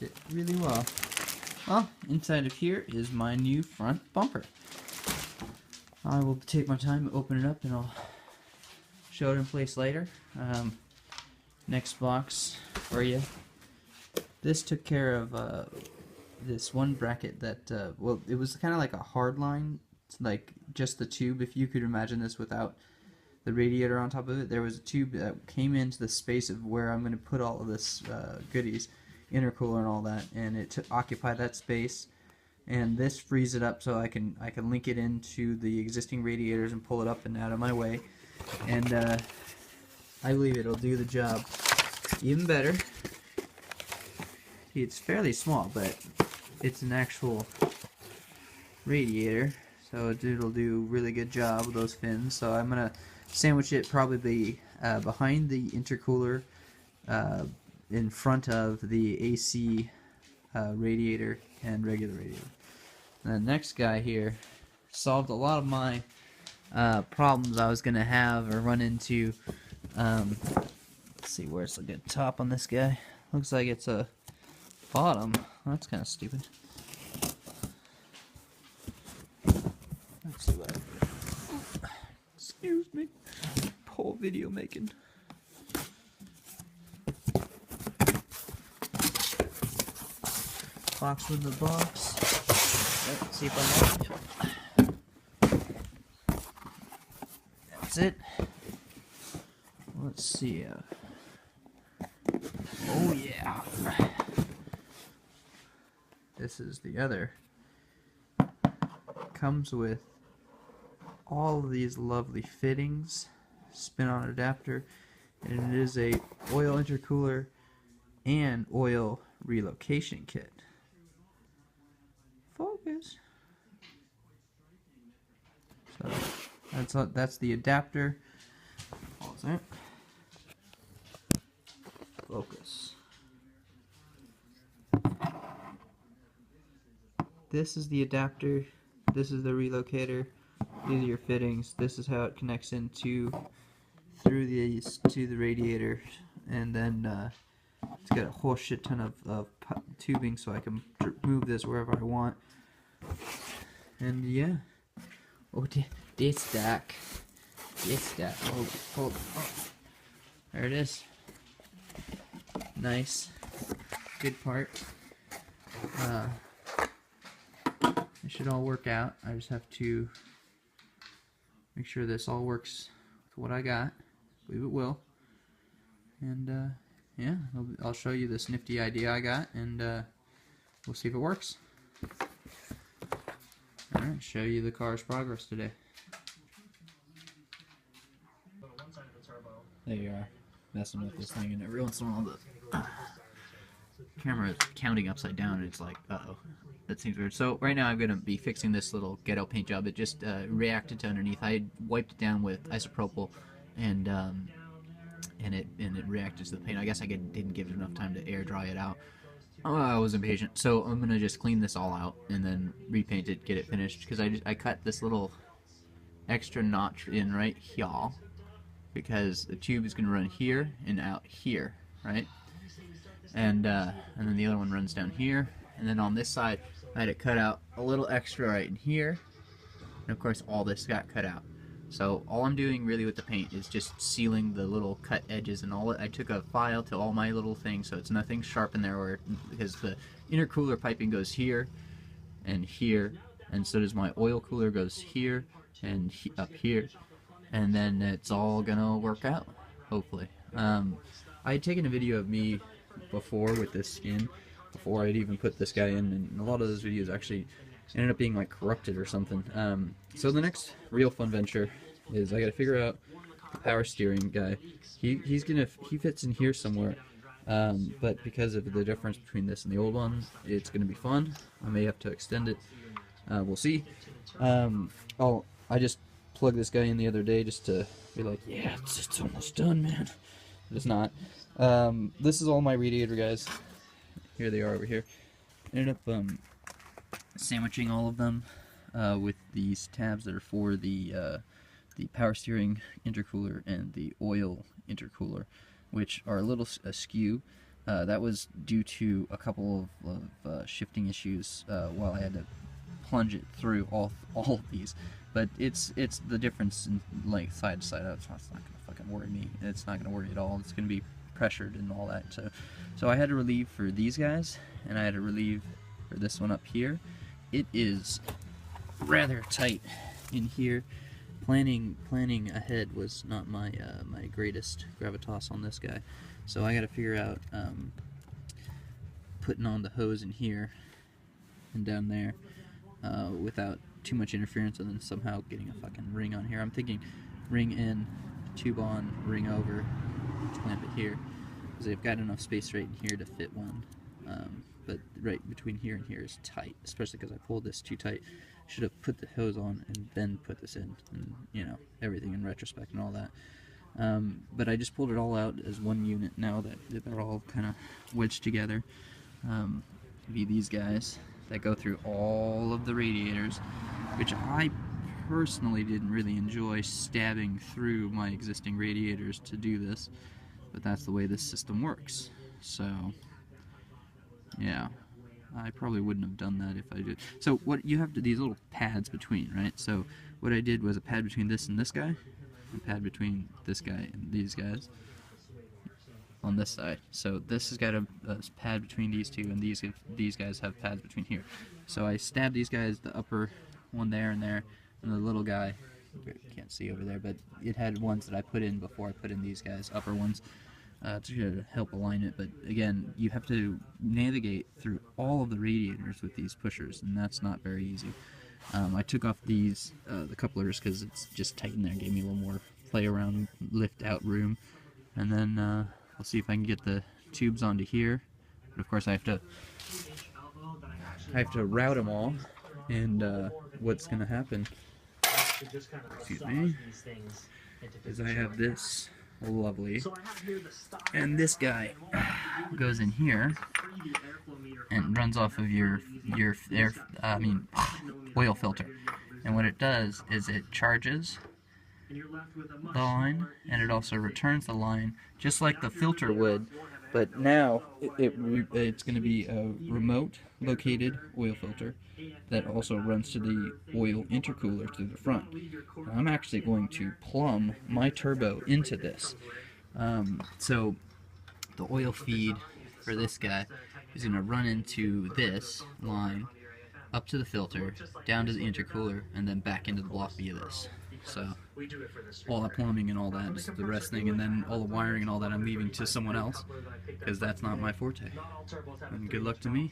worked it really well. Well, inside of here is my new front bumper. I will take my time, open it up, and I'll show it in place later. Next box for you. This took care of this one bracket that, well, it was kind of like a hard line, like just the tube. If you could imagine this without the radiator on top of it, there was a tube that came into the space of where I'm going to put all of this goodies, intercooler and all that, and it occupied that space. And this frees it up so I can link it into the existing radiators and pull it up and out of my way. And I believe it'll do the job even better. See, it's fairly small, but it's an actual radiator, so it'll do a really good job with those fins. So I'm gonna sandwich it probably behind the intercooler, in front of the AC radiator and regular radiator. And the next guy here solved a lot of my problems I was gonna have or run into. Let's see, where's the good top on this guy? Looks like it's a bottom. That's kind of stupid. Let's see what I... Excuse me. Poor video making. Box in the box. Let's see if I know. That's it. Let's see. Oh yeah. This is the other. Comes with all of these lovely fittings, spin-on adapter, and it is a oil intercooler and oil relocation kit. Focus. So that's the adapter. Pause it. Focus. This is the adapter. This is the relocator. These are your fittings. This is how it connects into through these to the radiator, and then it's got a whole shit ton of tubing, so I can move this wherever I want. And yeah, ȯ-tō-ʻdī-ʻdakt. Oh, there it is. Nice, good part. It should all work out. I just have to make sure this all works with what I got. I believe it will. And yeah, I'll show you this nifty idea I got, and we'll see if it works. Alright, show you the car's progress today. There you are, messing with this thing, and every once in a while the camera is counting upside down, and it's like, uh-oh, that seems weird. So right now I'm going to be fixing this little ghetto paint job. It just reacted to underneath. I had wiped it down with isopropyl, and it reacted to the paint. I guess I didn't give it enough time to air dry it out. I was impatient, so I'm gonna just clean this all out and then repaint it, get it finished. Because I cut this little extra notch in right here, because the tube is gonna run here and out here, right? And then the other one runs down here, and then on this side I had it cut out a little extra right in here, and of course all this got cut out. So all I'm doing really with the paint is just sealing the little cut edges and all. I took a file to all my little things, so it's nothing sharp in there, because the intercooler piping goes here, and so does my oil cooler, goes here and up here, and then it's all gonna work out, hopefully. I had taken a video of me before with this in, before I'd even put this guy in, and a lot of those videos actually ended up being like corrupted or something. So the next real fun venture is I gotta figure out the power steering guy. He fits in here somewhere, but because of the difference between this and the old one, it's gonna be fun. I may have to extend it. We'll see. I just plugged this guy in the other day just to be like, yeah, it's almost done, man. But it's not. This is all my radiator guys. Here they are over here. Ended up sandwiching all of them with these tabs that are for the power steering intercooler and the oil intercooler, which are a little askew, That was due to a couple of shifting issues while I had to plunge it through all of these. But it's the difference in length side to side. That's not going to fucking worry me. It's not going to worry at all. It's going to be pressured and all that. So I had to relieve for these guys, and I had to relieve for this one up here. It is rather tight in here. Planning ahead was not my my greatest gravitas on this guy. So I got to figure out putting on the hose in here and down there without too much interference, and then somehow getting a fucking ring on here. I'm thinking ring in, tube on, ring over, clamp it here, because I've got enough space right in here to fit one. But right between here and here is tight, especially because I pulled this too tight. Should have put the hose on and then put this in, and you know, everything in retrospect and all that. But I just pulled it all out as one unit now that they're all kind of wedged together. Be these guys that go through all of the radiators, which I personally didn't really enjoy stabbing through my existing radiators to do this, but that's the way this system works. So yeah, I probably wouldn't have done that if I did. So what you have to, these little pads between, right? So what I did was a pad between this and this guy, a pad between this guy and these guys on this side. So this has got a pad between these two, and these guys have pads between here. So I stabbed these guys, the upper one there, and the little guy, you can't see over there, but it had ones that I put in before I put in these guys, upper ones, to help align it. But again, you have to navigate through all of the radiators with these pushers, and that's not very easy. I took off these, the couplers, because it's just tight in there, gave me a little more play around, lift out room, and then I'll see if I can get the tubes onto here. But of course I have to route them all, and what's going to happen, excuse me, is I have this lovely, and this guy goes in here and runs off of your oil filter, and what it does is it charges the line, and it also returns the line just like the filter would, but now it's going to be a remote located oil filter that also runs to the oil intercooler to the front. Now, I'm actually going to plumb my turbo into this. So the oil feed for this guy is going to run into this line, up to the filter, down to the intercooler, and then back into the block via this. So all the plumbing and all that is the rest thing, and then all the wiring and all that I'm leaving to someone else, because that's not my forte. And good luck to me.